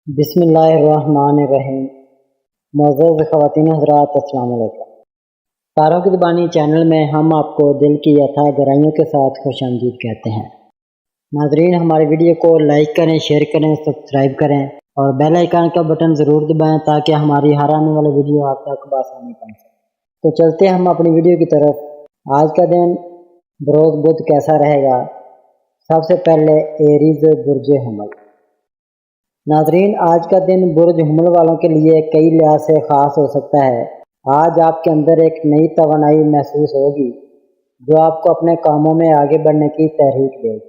بسم اللہ الرحمن الرحیم۔ معزز خواتین حضرات، السلام علیکم۔ تاروں کی زبانی چینل میں ہم آپ کو دل کی اتھا گہرائیوں کے ساتھ خوش آمدید کہتے ہیں۔ ناظرین، ہماری ویڈیو کو لائک کریں، شیئر کریں، سبسکرائب کریں اور بیل آئیکن کا بٹن ضرور دبائیں تاکہ ہماری ہر آنے والی ویڈیو آپ تک بآسانی پہنچے۔ تو چلتے ہیں ہم اپنی ویڈیو کی طرف۔ آج کا دن بروز بدھ کیسا رہے گا؟ سب سے پہلے ایریز برج حمل۔ ناظرین، آج کا دن برج حمل والوں کے لیے کئی لحاظ سے خاص ہو سکتا ہے۔ آج آپ کے اندر ایک نئی توانائی محسوس ہوگی جو آپ کو اپنے کاموں میں آگے بڑھنے کی تحریک دے گی۔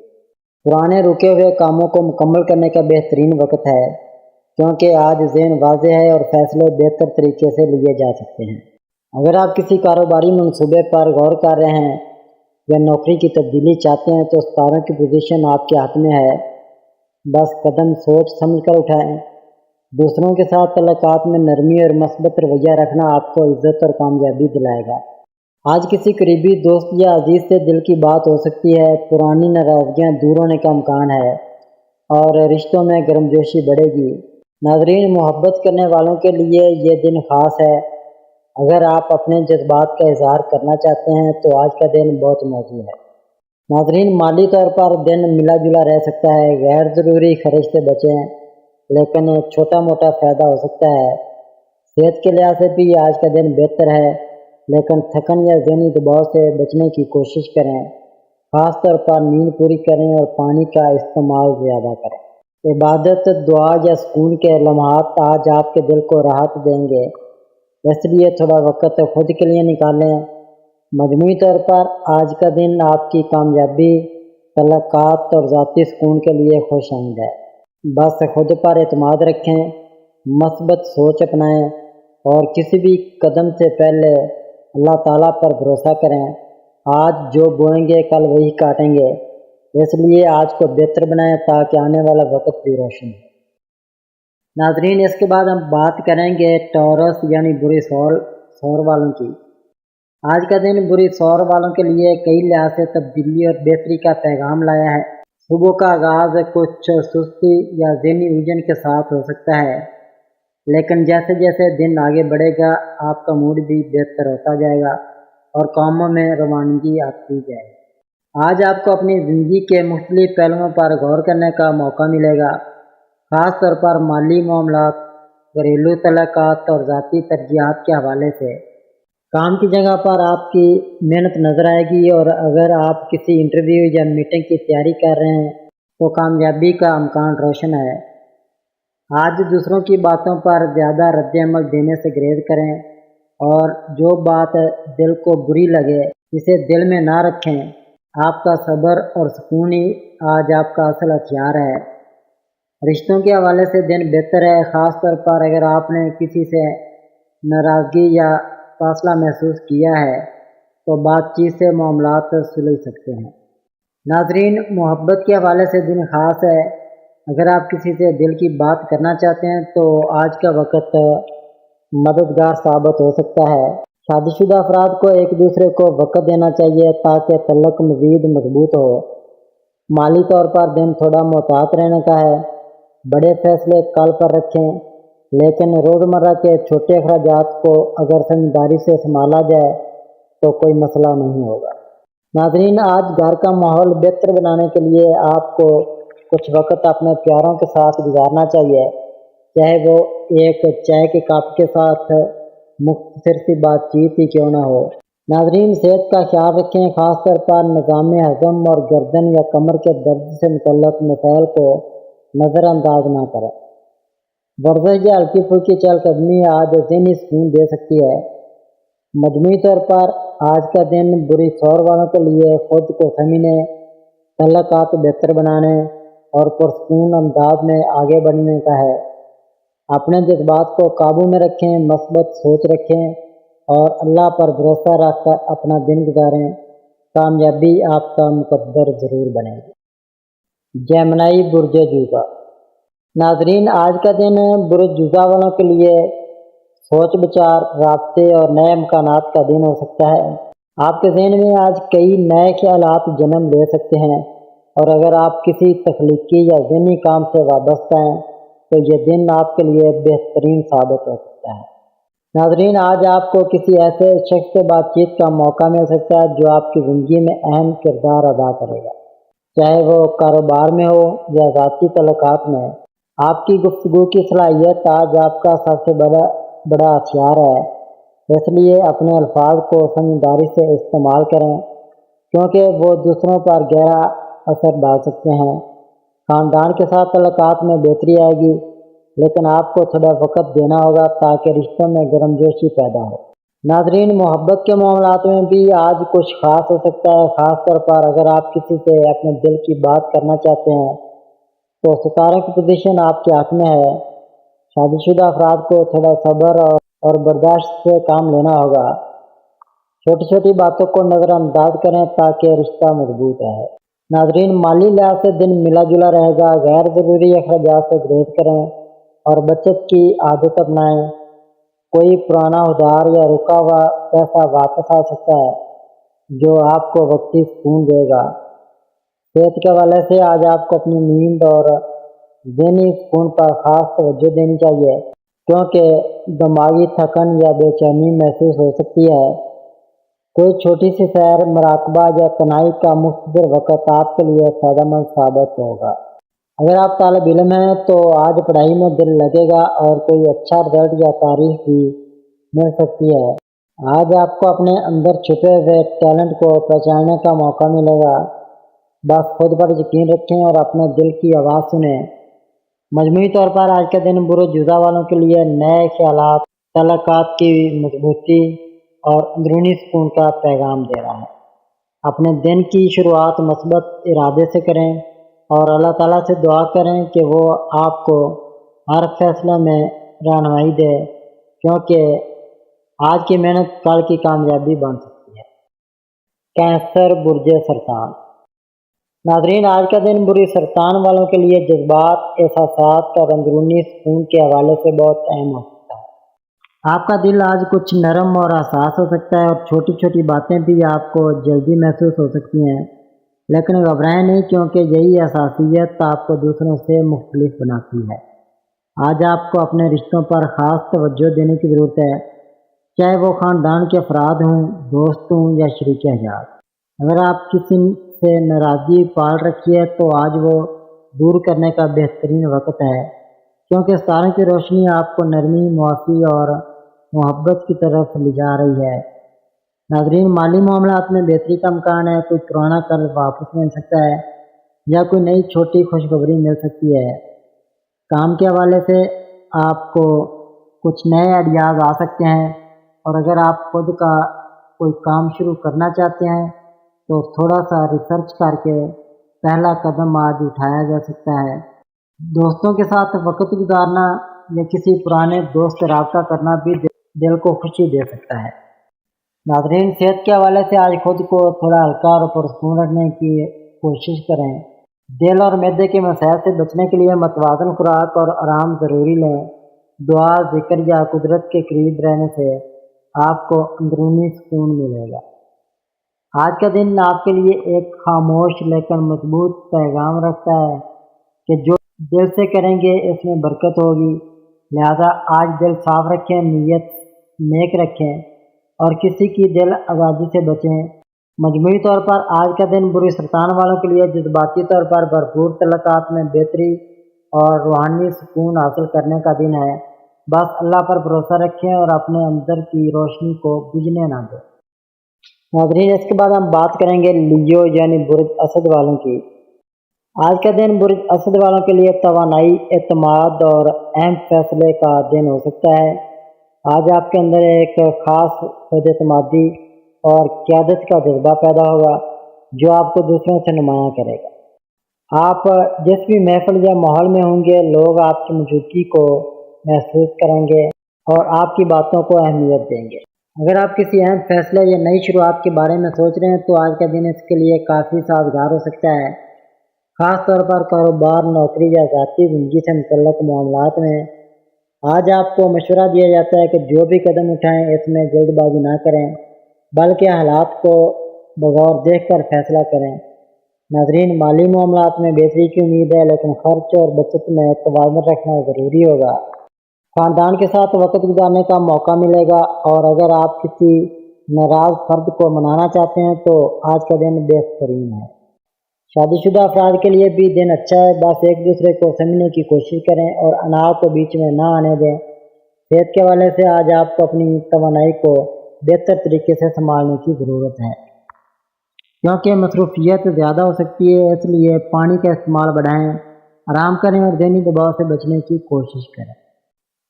پرانے رکے ہوئے کاموں کو مکمل کرنے کا بہترین وقت ہے کیونکہ آج ذہن واضح ہے اور فیصلے بہتر طریقے سے لیے جا سکتے ہیں۔ اگر آپ کسی کاروباری منصوبے پر غور کر رہے ہیں یا نوکری کی تبدیلی چاہتے ہیں تو ستاروں کی پوزیشن آپ کے ہاتھ میں ہے، بس قدم سوچ سمجھ کر اٹھائیں۔ دوسروں کے ساتھ تعلقات میں نرمی اور مثبت رویہ رکھنا آپ کو عزت اور کامیابی دلائے گا۔ آج کسی قریبی دوست یا عزیز سے دل کی بات ہو سکتی ہے، پرانی ناراضگیاں دور ہونے کا امکان ہے اور رشتوں میں گرمجوشی بڑھے گی۔ ناظرین، محبت کرنے والوں کے لیے یہ دن خاص ہے۔ اگر آپ اپنے جذبات کا اظہار کرنا چاہتے ہیں تو آج کا دن بہت موزوں ہے۔ ناظرین، مالی طور پر دن ملا جلا رہ سکتا ہے۔ غیر ضروری خرچ سے بچیں، لیکن چھوٹا موٹا فائدہ ہو سکتا ہے۔ صحت کے لحاظ سے بھی آج کا دن بہتر ہے، لیکن تھکن یا ذہنی دباؤ سے بچنے کی کوشش کریں۔ خاص طور پر نیند پوری کریں اور پانی کا استعمال زیادہ کریں۔ عبادت، دعا یا سکون کے لمحات آج آپ کے دل کو راحت دیں گے، اس لیے تھوڑا وقت خود کے لیے نکالیں۔ مجموعی طور پر آج کا دن آپ کی کامیابی، تعلقات اور ذاتی سکون کے لیے خوش آمد ہے۔ بس خود پر اعتماد رکھیں، مثبت سوچ اپنائیں اور کسی بھی قدم سے پہلے اللہ تعالیٰ پر بھروسہ کریں۔ آج جو بوئیں گے کل وہی کاٹیں گے، اس لیے آج کو بہتر بنائیں تاکہ آنے والا وقت بھی روشن ہو۔ ناظرین، اس کے بعد ہم بات کریں گے ٹورس یعنی بری سور والوں کی۔ آج کا دن بری سور والوں کے لیے کئی لحاظ سے تبدیلی اور بہتری کا پیغام لایا ہے۔ صبح کا آغاز کچھ سستی یا ذہنی الجھن کے ساتھ ہو سکتا ہے، لیکن جیسے جیسے دن آگے بڑھے گا آپ کا موڈ بھی بہتر ہوتا جائے گا اور کاموں میں روانگی آتی جائے گی۔ آج آپ کو اپنی زندگی کے مختلف پہلوؤں پر غور کرنے کا موقع ملے گا، خاص طور پر مالی معاملات، گھریلو تعلقات اور ذاتی ترجیحات کے حوالے سے۔ کام کی جگہ پر آپ کی محنت نظر آئے گی اور اگر آپ کسی انٹرویو یا میٹنگ کی تیاری کر رہے ہیں تو کامیابی کا امکان روشن ہے۔ آج دوسروں کی باتوں پر زیادہ رد عمل دینے سے گریز کریں اور جو بات دل کو بری لگے اسے دل میں نہ رکھیں۔ آپ کا صبر اور سکون ہی آج آپ کا اصل ہتھیار ہے۔ رشتوں کے حوالے سے دن بہتر ہے، خاص طور پر اگر آپ نے کسی سے ناراضگی یا فاصلہ محسوس کیا ہے تو بات چیت سے معاملات سلجھ سکتے ہیں۔ ناظرین، محبت کے حوالے سے دن خاص ہے۔ اگر آپ کسی سے دل کی بات کرنا چاہتے ہیں تو آج کا وقت مددگار ثابت ہو سکتا ہے۔ شادی شدہ افراد کو ایک دوسرے کو وقت دینا چاہیے تاکہ تعلق مزید مضبوط ہو۔ مالی طور پر دن تھوڑا محتاط رہنے کا ہے، بڑے فیصلے کل پر رکھیں، لیکن روزمرہ کے چھوٹے اخراجات کو اگر سمجھداری سے سنبھالا جائے تو کوئی مسئلہ نہیں ہوگا۔ ناظرین، آج گھر کا ماحول بہتر بنانے کے لیے آپ کو کچھ وقت اپنے پیاروں کے ساتھ گزارنا چاہیے، چاہے وہ ایک چائے کے کپ کے ساتھ مختصر سی بات چیت ہی کیوں نہ ہو۔ ناظرین، صحت کا خیال رکھیں، خاص طور پر نظام ہضم اور گردن یا کمر کے درد سے متعلق مسائل کو نظر انداز نہ کریں۔ ورزش یا ہلکی پھلکی چہل قدمی آج ذہنی سکون دے سکتی ہے۔ مجموعی طور پر آج کا دن بری سور والوں کے لیے خود کو سمجھنے، تعلقات بہتر بنانے اور پرسکون انداز میں آگے بڑھنے کا ہے۔ اپنے جذبات کو قابو میں رکھیں، مثبت سوچ رکھیں اور اللہ پر بھروسہ رکھ کر اپنا دن گزاریں۔ کامیابی آپ کا مقدر ضرور بنے گی۔ جیمنائی برج جوزا۔ ناظرین، آج کا دن برج جوزا والوں کے لیے سوچ بچار، رابطے اور نئے امکانات کا دن ہو سکتا ہے۔ آپ کے ذہن میں آج کئی نئے خیالات جنم لے سکتے ہیں اور اگر آپ کسی تخلیقی یا ذہنی کام سے وابستہ ہیں تو یہ دن آپ کے لیے بہترین ثابت ہو سکتا ہے۔ ناظرین، آج آپ کو کسی ایسے شخص سے بات چیت کا موقع مل سکتا ہے جو آپ کی زندگی میں اہم کردار ادا کرے گا، چاہے وہ کاروبار میں ہو یا ذاتی تعلقات میں۔ آپ کی گفتگو کی صلاحیت آج آپ کا سب سے بڑا ہتھیار ہے، اس لیے اپنے الفاظ کو سمجھداری سے استعمال کریں کیونکہ وہ دوسروں پر گہرا اثر ڈال سکتے ہیں۔ خاندان کے ساتھ تعلقات میں بہتری آئے گی، لیکن آپ کو تھوڑا وقت دینا ہوگا تاکہ رشتوں میں گرم جوشی پیدا ہو۔ ناظرین، محبت کے معاملات میں بھی آج کچھ خاص ہو سکتا ہے، خاص طور پر اگر آپ کسی سے اپنے دل کی بات کرنا چاہتے ہیں تو ستاروں کی پوزیشن آپ کے حق میں ہے۔ شادی شدہ افراد کو تھوڑا صبر اور برداشت سے کام لینا ہوگا۔ چھوٹی چھوٹی باتوں کو نظر انداز کریں تاکہ رشتہ مضبوط رہے۔ ناظرین، مالی لحاظ سے دن ملا جلا رہے گا، غیر ضروری اخراجات سے گریز کریں اور بچت کی عادت اپنائیں۔ کوئی پرانا ادھار یا رکا ہوا پیسہ واپس آ سکتا ہے جو آپ کو وقتی سکون دے گا۔ صحت کے حوالے سے آج آپ کو اپنی نیند اور ذہنی سکون پر خاص توجہ دینی چاہیے کیونکہ دماغی تھکن یا بے چینی محسوس ہو سکتی ہے۔ کوئی چھوٹی سی سیر، مراقبہ یا تنہائی کا مختصر وقت آپ کے لیے فائدہ مند ثابت ہوگا۔ اگر آپ طالب علم ہیں تو آج پڑھائی میں دل لگے گا اور کوئی اچھا رزلٹ یا تعریف بھی مل سکتی ہے۔ آج آپ کو اپنے اندر چھپے ہوئے ٹیلنٹ کو پہچاننے کا موقع ملے گا۔ بس خود پر یقین رکھیں اور اپنے دل کی آواز سنیں۔ مجموعی طور پر آج کا دن برج جوزہ والوں کے لیے نئے خیالات، تعلقات کی مضبوطی اور اندرونی سکون کا پیغام دے رہا ہے۔ اپنے دن کی شروعات مثبت ارادے سے کریں اور اللہ تعالیٰ سے دعا کریں کہ وہ آپ کو ہر فیصلے میں رہنمائی دے کیونکہ آج کی محنت کل کی کامیابی بن سکتی ہے۔ کینسر، برج سرطان۔ ناظرین، آج کا دن برج سرطان والوں کے لیے جذبات، احساسات اور اندرونی سکون کے حوالے سے بہت اہم ہو سکتا ہے۔ آپ کا دل آج کچھ نرم اور حساس ہو سکتا ہے اور چھوٹی چھوٹی باتیں بھی آپ کو جلدی محسوس ہو سکتی ہیں، لیکن گھبرائیں نہیں کیونکہ یہی حساسیت آپ کو دوسروں سے مختلف بناتی ہے۔ آج آپ کو اپنے رشتوں پر خاص توجہ دینے کی ضرورت ہے، چاہے وہ خاندان کے افراد ہوں، دوست ہوں یا شریک حیات۔ اگر آپ کسی سے ناراضگی پال رکھی ہے تو آج وہ دور کرنے کا بہترین وقت ہے کیونکہ ستاروں کی روشنی آپ کو نرمی، معافی اور محبت کی طرف لے جا رہی ہے۔ ناظرین، مالی معاملات میں بہتری کا امکان ہے، کوئی پرانا قرض واپس مل سکتا ہے یا کوئی نئی چھوٹی خوشخبری مل سکتی ہے۔ کام کے حوالے سے آپ کو کچھ نئے آئیڈیاز آ سکتے ہیں اور اگر آپ خود کا کوئی کام شروع کرنا چاہتے ہیں تو تھوڑا سا ریسرچ کر کے پہلا قدم آج اٹھایا جا سکتا ہے۔ دوستوں کے ساتھ وقت گزارنا یا کسی پرانے دوست سے رابطہ کرنا بھی دل کو خوشی دے سکتا ہے۔ ناظرین، صحت کے حوالے سے آج خود کو تھوڑا ہلکا اور پرسکون رکھنے کی کوشش کریں۔ دل اور معدے کے مسائل سے بچنے کے لیے متوازن خوراک اور آرام ضروری لیں۔ دعا، ذکر یا قدرت کے قریب رہنے سے آپ کو اندرونی سکون ملے گا۔ آج کا دن آپ کے لیے ایک خاموش لیکن مضبوط پیغام رکھتا ہے کہ جو دل سے کریں گے اس میں برکت ہوگی، لہذا آج دل صاف رکھیں، نیت نیک رکھیں اور کسی کی دل آزادی سے بچیں۔ مجموعی طور پر آج کا دن برج سرطان والوں کے لیے جذباتی طور پر بھرپور تعلقات میں بہتری اور روحانی سکون حاصل کرنے کا دن ہے۔ بس اللہ پر بھروسہ رکھیں اور اپنے اندر کی روشنی کو بجھنے نہ دیں۔ ناظرین، اس کے بعد ہم بات کریں گے لیو یعنی برج اسد والوں کی۔ آج کا دن برج اسد والوں کے لیے توانائی، اعتماد اور اہم فیصلے کا دن ہو سکتا ہے۔ آج آپ کے اندر ایک خاص خود اعتمادی اور قیادت کا جذبہ پیدا ہوگا جو آپ کو دوسروں سے نمایاں کرے گا۔ آپ جس بھی محفل یا ماحول میں ہوں گے، لوگ آپ کی موجودگی کو محسوس کریں گے اور آپ کی باتوں کو اہمیت دیں گے۔ اگر آپ کسی اہم فیصلے یا نئی شروعات کے بارے میں سوچ رہے ہیں تو آج کا دن اس کے لیے کافی سازگار ہو سکتا ہے، خاص طور پر کاروبار، نوکری یا ذاتی زندگی سے متعلق معاملات میں۔ آج آپ کو مشورہ دیا جاتا ہے کہ جو بھی قدم اٹھائیں اس میں جلد بازی نہ کریں بلکہ حالات کو بغور دیکھ کر فیصلہ کریں۔ ناظرین، مالی معاملات میں بہتری کی امید ہے، لیکن خرچ اور بچت میں توازن رکھنا ضروری ہوگا۔ خاندان کے ساتھ وقت گزارنے کا موقع ملے گا، اور اگر آپ کسی ناراض فرد کو منانا چاہتے ہیں تو آج کا دن بہترین ہے۔ شادی شدہ افراد کے لیے بھی دن اچھا ہے، بس ایک دوسرے کو سمجھنے کی کوشش کریں اور انا کو بیچ میں نہ آنے دیں۔ صحت کے حوالے سے آج آپ کو اپنی توانائی کو بہتر طریقے سے سنبھالنے کی ضرورت ہے، کیونکہ مصروفیت زیادہ ہو سکتی ہے، اس لیے پانی کا استعمال بڑھائیں، آرام کریں اور ذہنی دباؤ سے بچنے کی کوشش کریں۔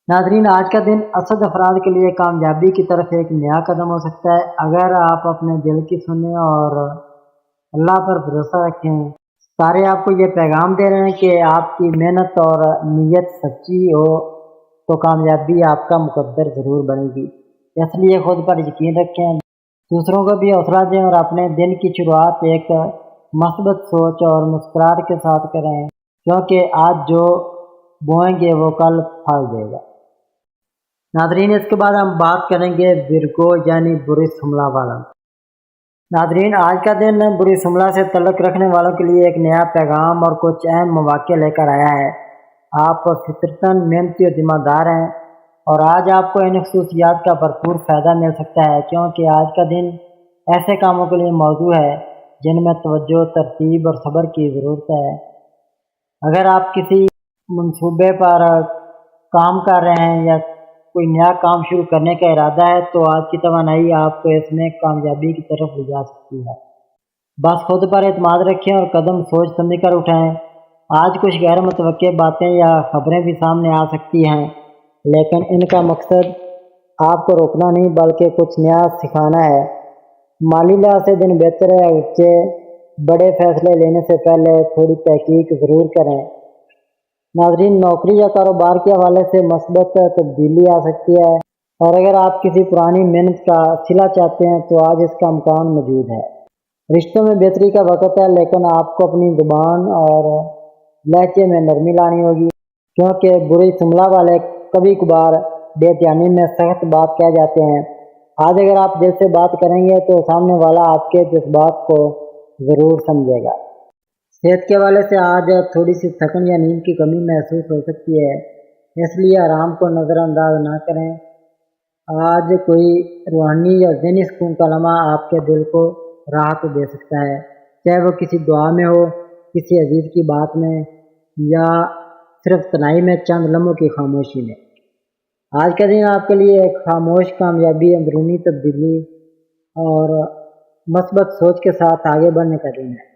ناظرین، آج کا دن اسد افراد کے لیے کامیابی کی طرف ایک نیا قدم ہو سکتا ہے۔ اگر آپ اپنے دل کی سنیں اور اللہ پر بھروسہ رکھیں، ستارے آپ کو یہ پیغام دے رہے ہیں کہ آپ کی محنت اور نیت سچی ہو تو کامیابی آپ کا مقدر ضرور بنے گی۔ اس لیے خود پر یقین رکھیں، دوسروں کو بھی حوصلہ دیں اور اپنے دن کی شروعات ایک مثبت سوچ اور مسکراہٹ کے ساتھ کریں، کیونکہ آج جو بوئیں گے وہ کل پھل دے گا۔ ناظرین، اس کے بعد ہم بات کریں گے ورگو یعنی بری سملہ والوں۔ ناظرین، آج کا دن بری سملہ سے تعلق رکھنے والوں کے لیے ایک نیا پیغام اور کچھ اہم مواقع لے کر آیا ہے۔ آپ فطرتاً محنتی اور ذمہ دار ہیں، اور آج آپ کو ان خصوصیات کا بھرپور فائدہ مل سکتا ہے، کیونکہ آج کا دن ایسے کاموں کے لیے موزوں ہے جن میں توجہ، ترتیب اور صبر کی ضرورت ہے۔ اگر آپ کسی منصوبے پر کام کر رہے ہیں یا کوئی نیا کام شروع کرنے کا ارادہ ہے تو آج کی توانائی آپ کو اس میں کامیابی کی طرف لے جا سکتی ہے۔ بس خود پر اعتماد رکھیں اور قدم سوچ سمجھ کر اٹھائیں۔ آج کچھ غیر متوقع باتیں یا خبریں بھی سامنے آ سکتی ہیں، لیکن ان کا مقصد آپ کو روکنا نہیں بلکہ کچھ نیا سکھانا ہے۔ مالی لحاظ سے دن بہتر ہے، اگرچہ بڑے فیصلے لینے سے پہلے تھوڑی تحقیق ضرور کریں۔ ناظرین، نوکری یا کاروبار کے حوالے سے مثبت تبدیلی آ سکتی ہے، اور اگر آپ کسی پرانی محنت کا صلہ چاہتے ہیں تو آج اس کا امکان موجود ہے۔ رشتوں میں بہتری کا وقت ہے، لیکن آپ کو اپنی زبان اور لہجے میں نرمی لانی ہوگی، کیونکہ بری سملہ والے کبھی کبھار بے دھیانی میں سخت بات کہہ جاتے ہیں۔ آج اگر آپ دل سے بات کریں گے تو سامنے والا آپ کے جذبات کو ضرور سمجھے گا۔ صحت کے حوالے سے آج تھوڑی سی تھکن یا نیند کی کمی محسوس ہو سکتی ہے، اس لیے آرام کو نظر انداز نہ کریں۔ آج کوئی روحانی یا ذہنی سکون کا لمحہ آپ کے دل کو راحت دے سکتا ہے، چاہے وہ کسی دعا میں ہو، کسی عزیز کی بات میں، یا صرف تنہائی میں چند لمحوں کی خاموشی میں۔ آج کا دن آپ کے لیے ایک خاموش کامیابی، اندرونی تبدیلی اور مثبت سوچ کے ساتھ آگے بڑھنے کا دن ہے۔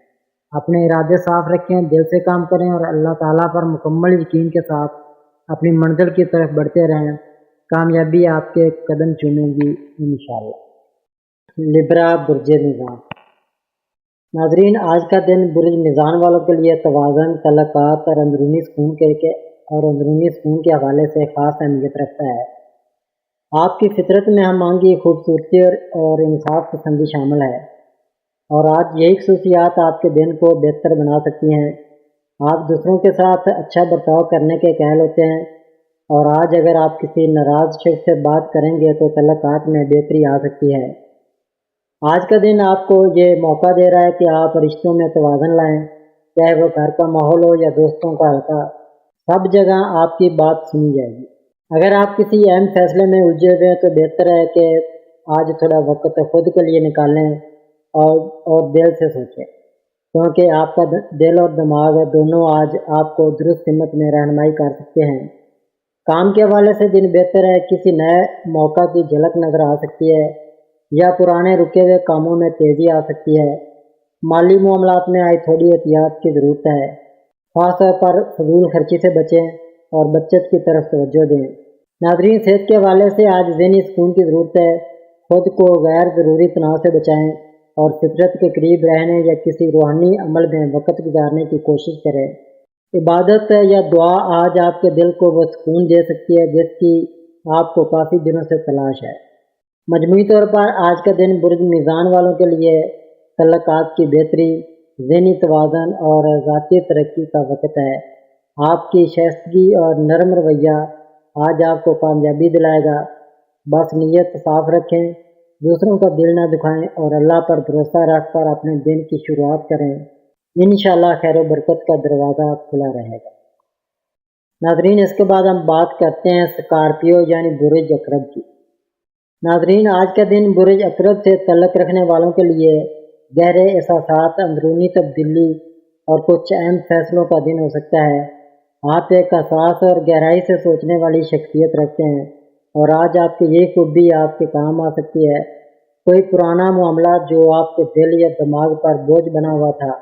اپنے ارادے صاف رکھیں، دل سے کام کریں اور اللہ تعالیٰ پر مکمل یقین کے ساتھ اپنی منزل کی طرف بڑھتے رہیں۔ کامیابی آپ کے قدم چومے گی انشاءاللہ۔ لبرا، برج میزان۔ ناظرین، آج کا دن برج میزان والوں کے لیے توازن، تعلقات اور اندرونی سکون کے حوالے سے خاص اہمیت رکھتا ہے۔ آپ کی فطرت میں ہم آہنگی، خوبصورتی اور انصاف پسندی شامل ہے، اور آج یہی خصوصیات آپ کے دن کو بہتر بنا سکتی ہیں۔ آپ دوسروں کے ساتھ اچھا برتاؤ کرنے کے قائل ہوتے ہیں، اور آج اگر آپ کسی ناراض شخص سے بات کریں گے تو تعلقات میں بہتری آ سکتی ہے۔ آج کا دن آپ کو یہ موقع دے رہا ہے کہ آپ رشتوں میں توازن لائیں، چاہے وہ گھر کا ماحول ہو یا دوستوں کا حلقہ، سب جگہ آپ کی بات سنی جائے گی۔ اگر آپ کسی اہم فیصلے میں الجھے ہوئے ہیں تو بہتر ہے کہ آج تھوڑا وقت خود کے لیے نکالیں اور دل سے سوچیں، کیونکہ آپ کا دل اور دماغ دونوں آج آپ کو درست سمت میں رہنمائی کر سکتے ہیں۔ کام کے حوالے سے دن بہتر ہے، کسی نئے موقع کی جھلک نظر آ سکتی ہے یا پرانے رکے ہوئے کاموں میں تیزی آ سکتی ہے۔ مالی معاملات میں آج تھوڑی احتیاط کی ضرورت ہے، خاص طور پر فضول خرچی سے بچیں اور بچت کی طرف توجہ دیں۔ ناظرین، صحت کے حوالے سے آج ذہنی سکون کی ضرورت ہے، خود کو غیر ضروری تناؤ سے بچائیں اور فطرت کے قریب رہنے یا کسی روحانی عمل میں وقت گزارنے کی کوشش کریں۔ عبادت یا دعا آج آپ کے دل کو وہ سکون دے سکتی ہے جس کی آپ کو کافی دنوں سے تلاش ہے۔ مجموعی طور پر آج کا دن برج میزان والوں کے لیے تعلقات کی بہتری، ذہنی توازن اور ذاتی ترقی کا وقت ہے۔ آپ کی شائستگی اور نرم رویہ آج آپ کو کامیابی دلائے گا۔ بس نیت صاف رکھیں، دوسروں کا دل نہ دکھائیں اور اللہ پر بھروسہ رکھ کر اپنے دن کی شروعات کریں۔ انشاءاللہ خیر و برکت کا دروازہ کھلا رہے گا۔ ناظرین، اس کے بعد ہم بات کرتے ہیں اسکارپیو یعنی برج عقرب کی۔ ناظرین، آج کا دن برج عقرب سے تعلق رکھنے والوں کے لیے گہرے احساسات، اندرونی تبدیلی اور کچھ اہم فیصلوں کا دن ہو سکتا ہے۔ آپ ایک حساس اور گہرائی سے سوچنے والی شخصیت رکھتے ہیں اور آج آپ کی یہ خوبی آپ کے کام آ سکتی ہے۔ کوئی پرانا معاملہ جو آپ کے دل یا دماغ پر بوجھ بنا ہوا تھا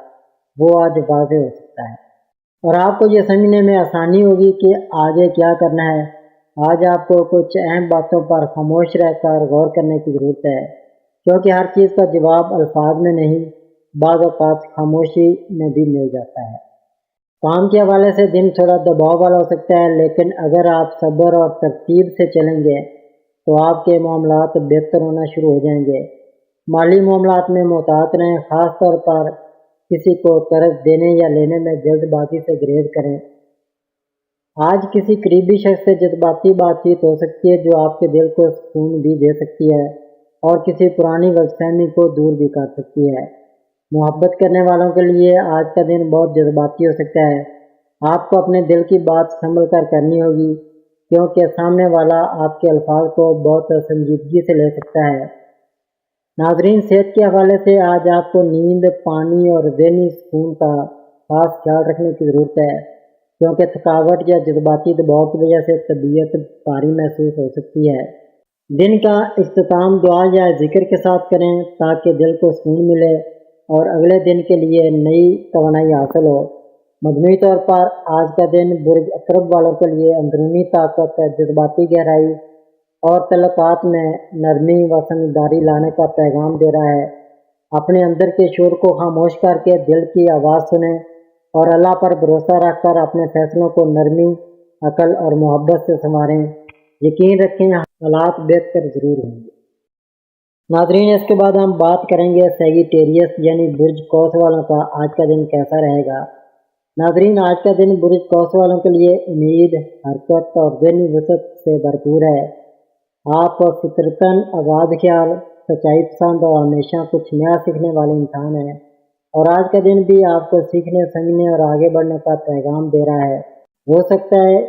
وہ آج واضح ہو سکتا ہے اور آپ کو یہ سمجھنے میں آسانی ہوگی کہ آگے کیا کرنا ہے۔ آج آپ کو کچھ اہم باتوں پر خاموش رہ کر غور کرنے کی ضرورت ہے، کیونکہ ہر چیز کا جواب الفاظ میں نہیں، بعض اوقات خاموشی میں بھی مل جاتا ہے۔ کام کے حوالے سے دن تھوڑا دباؤ والا ہو سکتا ہے، لیکن اگر آپ صبر اور ترتیب سے چلیں گے تو آپ کے معاملات بہتر ہونا شروع ہو جائیں گے۔ مالی معاملات میں محتاط رہیں، خاص طور پر کسی کو قرض دینے یا لینے میں جلد بازی سے گریز کریں۔ آج کسی قریبی شخص سے جذباتی بات چیت ہو سکتی ہے جو آپ کے دل کو سکون بھی دے سکتی ہے اور کسی پرانی غلط فہمی کو دور بھی کر سکتی ہے۔ محبت کرنے والوں کے لیے آج کا دن بہت جذباتی ہو سکتا ہے۔ آپ کو اپنے دل کی بات سنبھل کر کرنی ہوگی، کیونکہ سامنے والا آپ کے الفاظ کو بہت سنجیدگی سے لے سکتا ہے۔ ناظرین، صحت کے حوالے سے آج آپ کو نیند، پانی اور ذہنی سکون کا خاص خیال رکھنے کی ضرورت ہے، کیونکہ تھکاوٹ یا جذباتی دباؤ کی وجہ سے طبیعت بھاری محسوس ہو سکتی ہے۔ دن کا اختتام دعا یا ذکر کے ساتھ کریں تاکہ دل کو سکون ملے اور اگلے دن کے لیے نئی توانائی حاصل ہو۔ مجموعی طور پر آج کا دن برج عقرب والوں کے لیے اندرونی طاقت، جذباتی گہرائی اور تعلقات میں نرمی و سمجھداری لانے کا پیغام دے رہا ہے۔ اپنے اندر کے شور کو خاموش کر کے دل کی آواز سنیں اور اللہ پر بھروسہ رکھ کر اپنے فیصلوں کو نرمی، عقل اور محبت سے سنواریں۔ یقین رکھیں حالات بہتر ضرور ہوں گے۔ ناظرین، اس کے بعد ہم بات کریں گے سیگیٹیریس یعنی برج قوس والوں کا آج کا دن کیسا رہے گا۔ ناظرین، آج کا دن برج قوس والوں کے لیے امید، حرکت اور ذہنی وسعت سے بھرپور ہے۔ آپ فطرتاً آزاد خیال، سچائی پسند اور ہمیشہ کچھ نیا سیکھنے والے انسان ہیں، اور آج کا دن بھی آپ کو سیکھنے، سمجھنے اور آگے بڑھنے کا پیغام دے رہا ہے۔ ہو سکتا ہے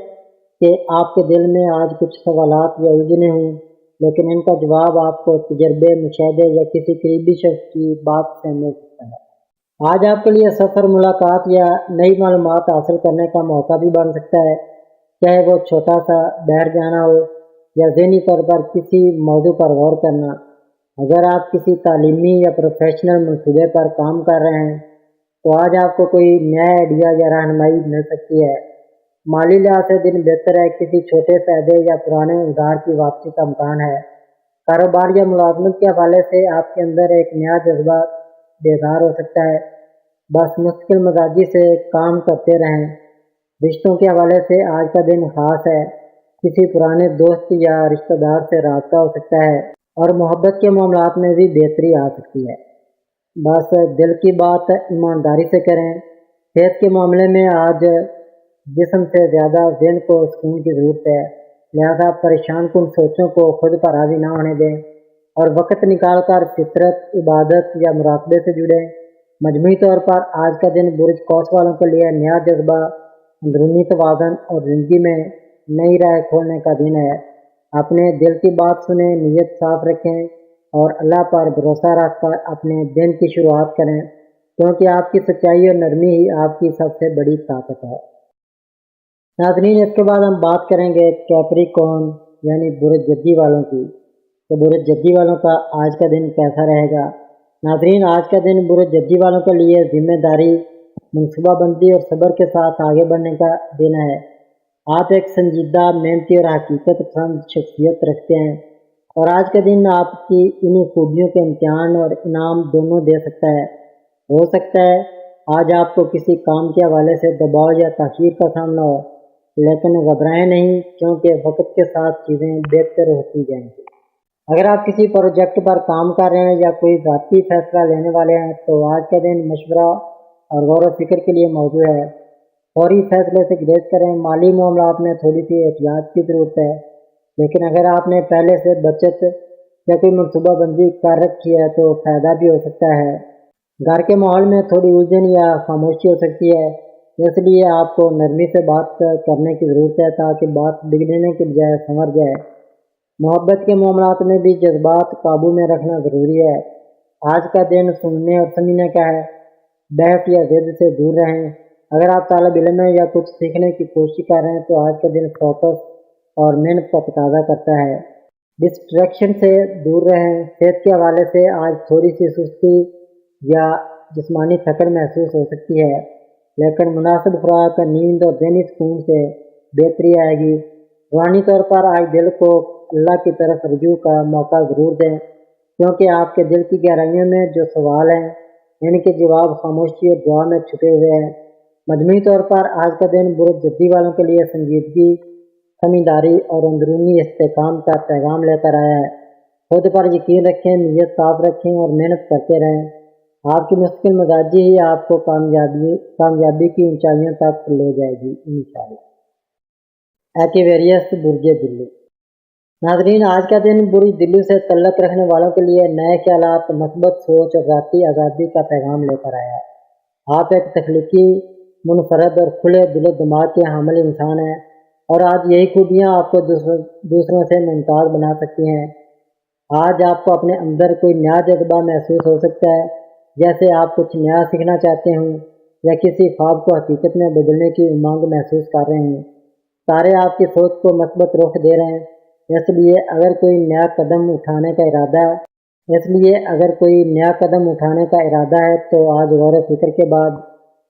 کہ آپ کے دل میں آج کچھ سوالات یا الجھنیں ہوں، لیکن ان کا جواب آپ کو تجربے، مشاہدے یا کسی قریبی شخص کی بات سے مل سکتا ہے۔ آج آپ کے لیے سفر، ملاقات یا نئی معلومات حاصل کرنے کا موقع بھی بن سکتا ہے، چاہے وہ چھوٹا سا باہر جانا ہو یا ذہنی طور پر کسی موضوع پر غور کرنا۔ اگر آپ کسی تعلیمی یا پروفیشنل منصوبے پر کام کر رہے ہیں تو آج آپ کو کوئی نیا آئیڈیا یا رہنمائی مل سکتی ہے۔ مالی لحاظ سے دن بہتر ہے، کسی چھوٹے فائدے یا پرانے ادھار کی واپسی کا امکان ہے۔ کاروبار یا ملازمت کے حوالے سے آپ کے اندر ایک نیا جذبہ بیدار ہو سکتا ہے، بس مستقل مزاجی سے کام کرتے رہیں۔ رشتوں کے حوالے سے آج کا دن خاص ہے، کسی پرانے دوست یا رشتہ دار سے رابطہ ہو سکتا ہے اور محبت کے معاملات میں بھی بہتری آ سکتی ہے۔ بس دل کی بات ایمانداری سے کریں۔ صحت کے معاملے میں آج جسم سے زیادہ ذہن کو سکون کی ضرورت ہے، لہذا پریشان کن سوچوں کو خود پر حاوی نہ ہونے دیں اور وقت نکال کر فطرت، عبادت یا مراقبے سے جڑیں۔ مجموعی طور پر آج کا دن برج قوس والوں کے لیے نیا جذبہ، اندرونی توازن اور زندگی میں نئی راہ کھولنے کا دن ہے۔ اپنے دل کی بات سنیں، نیت صاف رکھیں اور اللہ پر بھروسہ رکھ کر اپنے دن کی شروعات کریں، کیونکہ آپ کی سچائی اور نرمی ہی آپ کی سب سے بڑی طاقت ہے۔ ناظرین، اس کے بعد ہم بات کریں گے کیپریکون یعنی برج جدی والوں کی، تو برج جدی والوں کا آج کا دن کیسا رہے گا۔ ناظرین، آج کا دن برج جدی والوں کے لیے ذمہ داری، منصوبہ بندی اور صبر کے ساتھ آگے بڑھنے کا دن ہے۔ آپ ایک سنجیدہ، محنتی اور حقیقت پسند شخصیت رکھتے ہیں اور آج کا دن آپ کی انہی خوبیوں کے امتحان اور انعام دونوں دے سکتا ہے۔ ہو سکتا ہے آج آپ کو کسی کام کے حوالے سے دباؤ یا تاخیر کا سامنا ہو، لیکن گھبرائیں نہیں، کیونکہ وقت کے ساتھ چیزیں بہتر ہوتی جائیں گی۔ اگر آپ کسی پروجیکٹ پر کام کر رہے ہیں یا کوئی ذاتی فیصلہ لینے والے ہیں تو آج کا دن مشورہ اور غور و فکر کے لیے موزوں ہے۔ فوری فیصلے سے گریز کریں۔ مالی معاملات میں تھوڑی سی احتیاط کی ضرورت ہے، لیکن اگر آپ نے پہلے سے بچت یا کوئی منصوبہ بندی کر رکھی ہے تو فائدہ بھی ہو سکتا ہے۔ گھر کے ماحول میں تھوڑی الجھن یا خاموشی ہو سکتی ہے، اس لیے آپ کو نرمی سے بات کرنے کی ضرورت ہے تاکہ بات بگڑنے کے بجائے سنور جائے۔ محبت کے معاملات میں بھی جذبات قابو میں رکھنا ضروری ہے۔ آج کا دن سننے اور سمجھنے کا ہے، بحث یا ضد سے دور رہیں۔ اگر آپ طالب علم ہیں یا کچھ سیکھنے کی کوشش کر رہے ہیں تو آج کا دن فوکس اور محنت کا تقاضا کرتا ہے۔ ڈسٹریکشن سے دور رہیں۔ صحت کے حوالے سے آج تھوڑی سی سستی یا جسمانی تھکن محسوس ہو سکتی ہے، لیکن مناسب خوراک، نیند اور ذہنی سکون سے بہتری آئے گی۔ روحانی طور پر آج دل کو اللہ کی طرف رجوع کا موقع ضرور دیں، کیونکہ آپ کے دل کی گہرائیوں میں جو سوال ہیں ان کے جواب خاموشی اور دعا میں چھپے ہوئے ہیں۔ مجموعی طور پر آج کا دن برج جدی والوں کے لیے سنجیدگی، سمجھداری اور اندرونی استحکام کا پیغام لے کر آیا ہے۔ خود پر یقین رکھیں، نیت صاف رکھیں اور محنت کرتے رہیں۔ آپ کی مستقل مزاجی ہی آپ کو کامیابی کی اونچائیوں تک لے جائے گی انشاءاللہ۔ ایکویریس برج دلو۔ ناظرین، آج کا دن برج دلو سے تعلق رکھنے والوں کے لیے نئے خیالات، مثبت سوچ اور ذاتی آزادی کا پیغام لے کر آیا ہے۔ آپ ایک تخلیقی، منفرد اور کھلے دل و دماغ کے حامل انسان ہیں، اور آج یہی خوبیاں آپ کو دوسروں سے ممتاز بنا سکتی ہیں۔ آج آپ کو اپنے اندر کوئی نیا جذبہ محسوس ہو سکتا ہے، جیسے آپ کچھ نیا سیکھنا چاہتے ہوں یا کسی خواب کو حقیقت میں بدلنے کی امنگ محسوس کر رہے ہیں۔ تارے آپ کی سوچ کو مثبت رخ دے رہے ہیں، اس لیے اگر کوئی نیا قدم اٹھانے کا ارادہ ہے تو آج غور و فکر کے بعد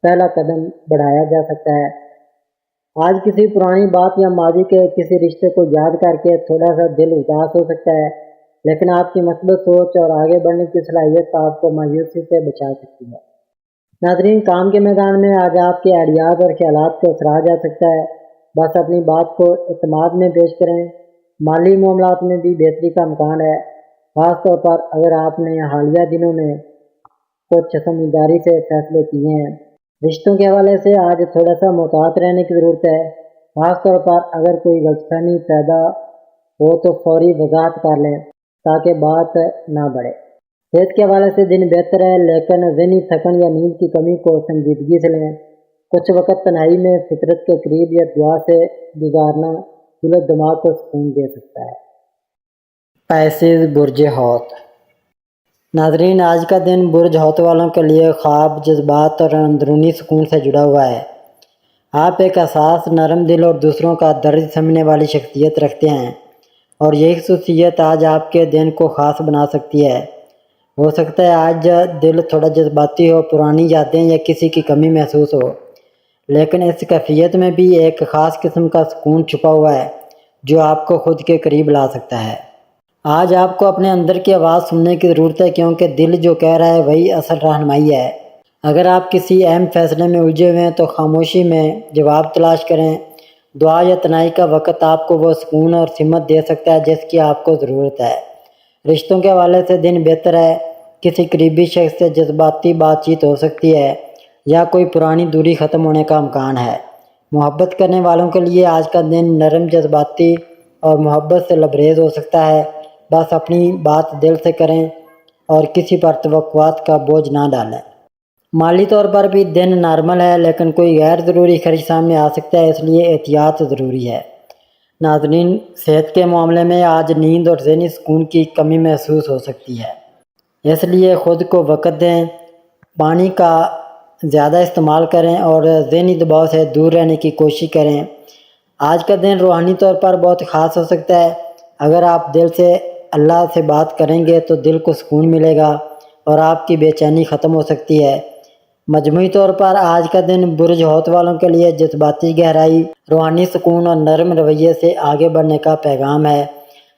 پہلا قدم بڑھایا جا سکتا ہے۔ آج کسی پرانی بات یا ماضی کے کسی رشتے کو یاد کر کے تھوڑا سا دل اداس ہو سکتا ہے، لیکن آپ کی مثبت سوچ اور آگے بڑھنے کی صلاحیت آپ کو مایوسی سے بچا سکتی ہے۔ ناظرین، کام کے میدان میں آج آپ کے آئیڈیاز اور خیالات کو سراہا جا سکتا ہے، بس اپنی بات کو اعتماد میں پیش کریں۔ مالی معاملات میں بھی بہتری کا امکان ہے، خاص طور پر اگر آپ نے حالیہ دنوں میں کچھ سمجھداری سے فیصلے کیے ہیں۔ رشتوں کے حوالے سے آج تھوڑا سا محتاط رہنے کی ضرورت ہے، خاص طور پر اگر کوئی غلط فہمی پیدا ہو تو فوری وضاحت کر لیں تاکہ بات نہ بڑھے۔ صحت کے حوالے سے دن بہتر ہے، لیکن ذہنی تھکن یا نیند کی کمی کو سنجیدگی سے لیں۔ کچھ وقت تنہائی میں فطرت کے قریب یا دعا سے گزارنا دل و دماغ کو سکون دے سکتا ہے۔ پیسز برج حوت۔ ناظرین، آج کا دن برج حوت والوں کے لیے خواب، جذبات اور اندرونی سکون سے جڑا ہوا ہے۔ آپ ایک حساس، نرم دل اور دوسروں کا درد سمجھنے والی شخصیت رکھتے ہیں، اور یہی خصوصیت آج آپ کے دن کو خاص بنا سکتی ہے۔ ہو سکتا ہے آج دل تھوڑا جذباتی ہو، پرانی یادیں یا کسی کی کمی محسوس ہو، لیکن اس کیفیت میں بھی ایک خاص قسم کا سکون چھپا ہوا ہے جو آپ کو خود کے قریب لا سکتا ہے۔ آج آپ کو اپنے اندر کی آواز سننے کی ضرورت ہے، کیونکہ دل جو کہہ رہا ہے وہی اصل رہنمائی ہے۔ اگر آپ کسی اہم فیصلے میں الجھے ہوئے ہیں تو خاموشی میں جواب تلاش کریں۔ دعا یا تنہائی کا وقت آپ کو وہ سکون اور سمت دے سکتا ہے جس کی آپ کو ضرورت ہے۔ رشتوں کے حوالے سے دن بہتر ہے، کسی قریبی شخص سے جذباتی بات چیت ہو سکتی ہے یا کوئی پرانی دوری ختم ہونے کا امکان ہے۔ محبت کرنے والوں کے لیے آج کا دن نرم، جذباتی اور محبت سے لبریز ہو سکتا ہے۔ بس اپنی بات دل سے کریں اور کسی پر توقعات کا بوجھ نہ ڈالیں۔ مالی طور پر بھی دن نارمل ہے، لیکن کوئی غیر ضروری خرچ سامنے آ سکتا ہے، اس لیے احتیاط ضروری ہے۔ ناظرین، صحت کے معاملے میں آج نیند اور ذہنی سکون کی کمی محسوس ہو سکتی ہے، اس لیے خود کو وقت دیں، پانی کا زیادہ استعمال کریں اور ذہنی دباؤ سے دور رہنے کی کوشش کریں۔ آج کا دن روحانی طور پر بہت خاص ہو سکتا ہے۔ اگر آپ دل سے اللہ سے بات کریں گے تو دل کو سکون ملے گا اور آپ کی بے چینی ختم ہو سکتی ہے۔ مجموعی طور پر آج کا دن برج حوت والوں کے لیے جذباتی گہرائی، روحانی سکون اور نرم رویے سے آگے بڑھنے کا پیغام ہے۔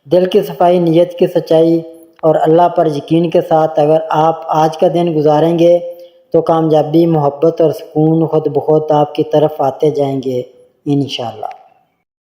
دل کی صفائی، نیت کی سچائی اور اللہ پر یقین کے ساتھ اگر آپ آج کا دن گزاریں گے تو کامیابی، محبت اور سکون خود بخود آپ کی طرف آتے جائیں گے انشاءاللہ۔